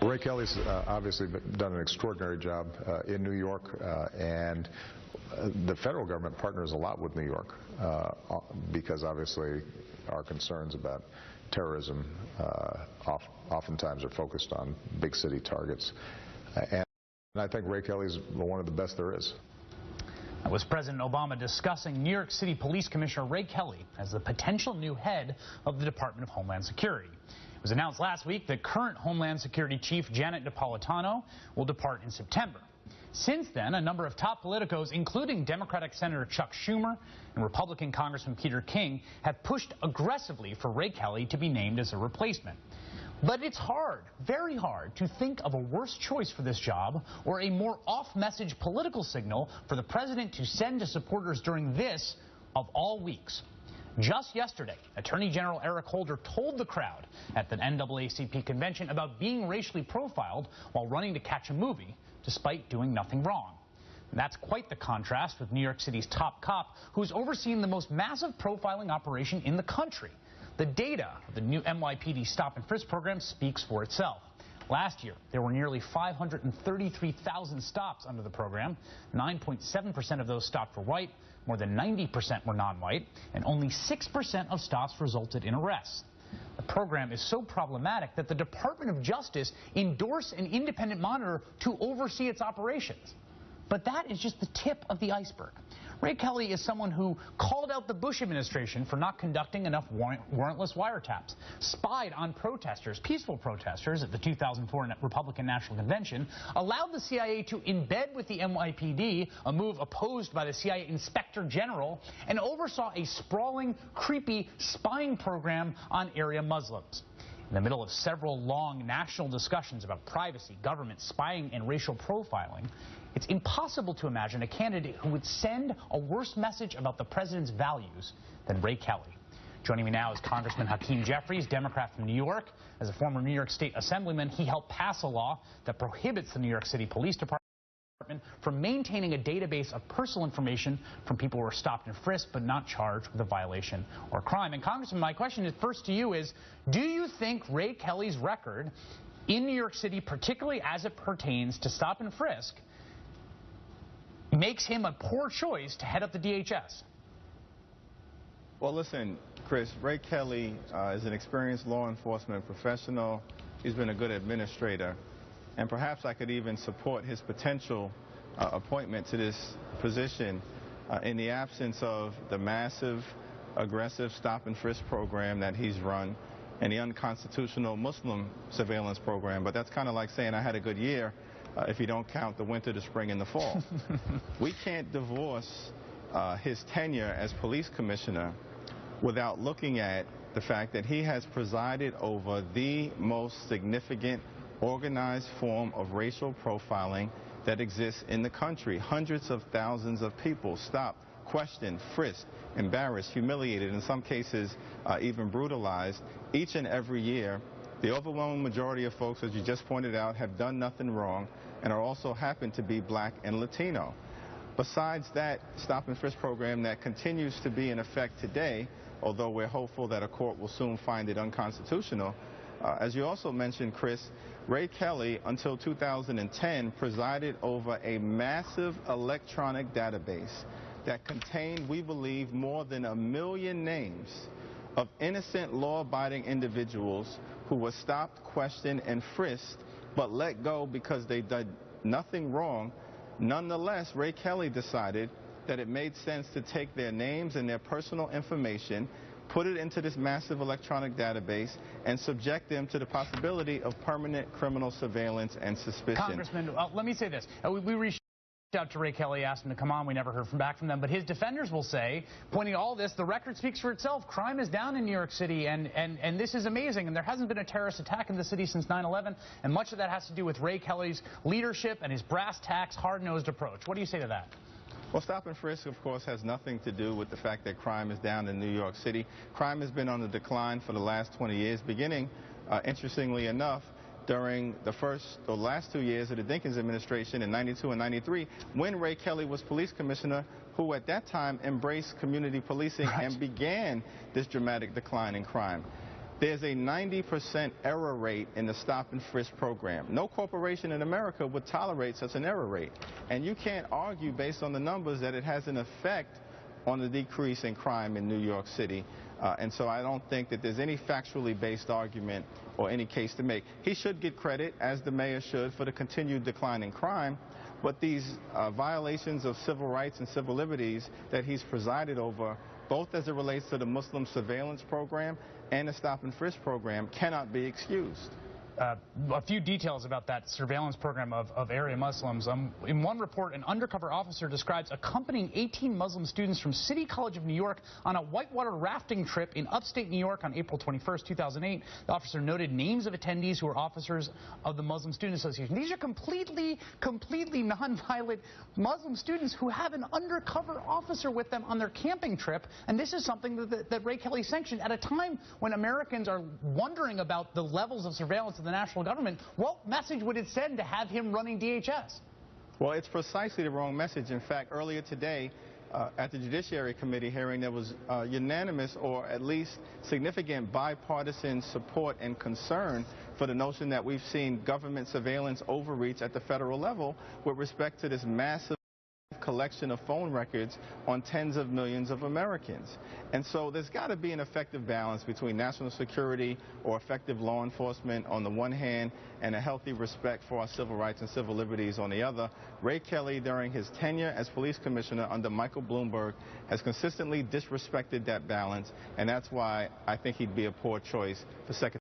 Ray Kelly's obviously done an extraordinary job in New York, and the federal government partners a lot with New York because obviously our concerns about terrorism oftentimes are focused on big city targets. And I think Ray Kelly's one of the best there is. That was President Obama discussing New York City Police Commissioner Ray Kelly as the potential new head of the Department of Homeland Security. It was announced last week that current Homeland Security Chief Janet Napolitano will depart in September. Since then, a number of top politicos, including Democratic Senator Chuck Schumer and Republican Congressman Peter King, have pushed aggressively for Ray Kelly to be named as a replacement. But it's hard, very hard, to think of a worse choice for this job or a more off-message political signal for the president to send to supporters during this, of all weeks. Just yesterday, Attorney General Eric Holder told the crowd at the NAACP convention about being racially profiled while running to catch a movie, despite doing nothing wrong. And that's quite the contrast with New York City's top cop, who's overseeing the most massive profiling operation in the country. The data of the new NYPD stop and frisk program speaks for itself. Last year, there were nearly 533,000 stops under the program. 9.7% of those stopped were white, more than 90% were non-white, and only 6% of stops resulted in arrests. The program is so problematic that the Department of Justice endorsed an independent monitor to oversee its operations. But that is just the tip of the iceberg. Ray Kelly is someone who called out the Bush administration for not conducting enough warrantless wiretaps, spied on protesters, peaceful protesters at the 2004 Republican National Convention, allowed the CIA to embed with the NYPD, a move opposed by the CIA Inspector General, and oversaw a sprawling, creepy spying program on area Muslims. In the middle of several long national discussions about privacy, government spying, and racial profiling, it's impossible to imagine a candidate who would send a worse message about the president's values than Ray Kelly. Joining me now is Congressman Hakeem Jeffries, Democrat from New York. As a former New York State Assemblyman, he helped pass a law that prohibits the New York City Police Department from maintaining a database of personal information from people who are stopped and frisked but not charged with a violation or crime. And Congressman, my question is first to you is, do you think Ray Kelly's record in New York City, particularly as it pertains to stop and frisk, makes him a poor choice to head up the DHS? Well, listen, Chris, Ray Kelly is an experienced law enforcement professional. He's been a good administrator. And perhaps I could even support his potential appointment to this position in the absence of the massive, aggressive stop and frisk program that he's run and the unconstitutional Muslim surveillance program. But that's kind of like saying I had a good year if you don't count the winter, the spring, and the fall. We can't divorce his tenure as police commissioner without looking at the fact that he has presided over the most significant organized form of racial profiling that exists in the country. Hundreds of thousands of people stopped, questioned, frisked, embarrassed, humiliated, in some cases even brutalized each and every year. The overwhelming majority of folks, as you just pointed out, have done nothing wrong and are also happen to be black and Latino. Besides that stop and frisk program that continues to be in effect today, although we're hopeful that a court will soon find it unconstitutional, as you also mentioned, Chris, Ray Kelly, until 2010, presided over a massive electronic database that contained, we believe, more than 1 million names of innocent law-abiding individuals who were stopped, questioned, and frisked, but let go because they did nothing wrong. Nonetheless, Ray Kelly decided that it made sense to take their names and their personal information, put it into this massive electronic database, and subject them to the possibility of permanent criminal surveillance and suspicion. Congressman, let me say this. We reached out to Ray Kelly, asked him to come on. We never heard back from them. But his defenders will say, pointing to all this, the record speaks for itself. Crime is down in New York City, and this is amazing. And there hasn't been a terrorist attack in the city since 9/11, and much of that has to do with Ray Kelly's leadership and his brass tacks, hard-nosed approach. What do you say to that? Well, stop and frisk, of course, has nothing to do with the fact that crime is down in New York City. Crime has been on the decline for the last 20 years, beginning, interestingly enough, during the last 2 years of the Dinkins administration in 92 and 93, when Ray Kelly was police commissioner, who at that time embraced community policing and began this dramatic decline in crime. there's a 90% error rate in the stop and frisk program. No corporation in America would tolerate such an error rate. And you can't argue based on the numbers that it has an effect on the decrease in crime in New York City. And so I don't think that there's any factually based argument or any case to make. He should get credit, as the mayor should, for the continued decline in crime. But these violations of civil rights and civil liberties that he's presided over, both as it relates to the Muslim surveillance program and the stop and frisk program, cannot be excused. A few details about that surveillance program of area Muslims. In one report, an undercover officer describes accompanying 18 Muslim students from City College of New York on a whitewater rafting trip in upstate New York on April 21st, 2008. The officer noted names of attendees who were officers of the Muslim Student Association. These are completely nonviolent Muslim students who have an undercover officer with them on their camping trip, and this is something that Ray Kelly sanctioned at a time when Americans are wondering about the levels of surveillance of the national government. What message would it send to have him running DHS? Well, it's precisely the wrong message. In fact, earlier today, at the Judiciary Committee hearing, there was unanimous or at least significant bipartisan support and concern for the notion that we've seen government surveillance overreach at the federal level with respect to this massive collection of phone records on tens of millions of Americans. And so there's got to be an effective balance between national security or effective law enforcement on the one hand and a healthy respect for our civil rights and civil liberties on the other. Ray Kelly, during his tenure as police commissioner under Michael Bloomberg, has consistently disrespected that balance, and that's why I think he'd be a poor choice for Secretary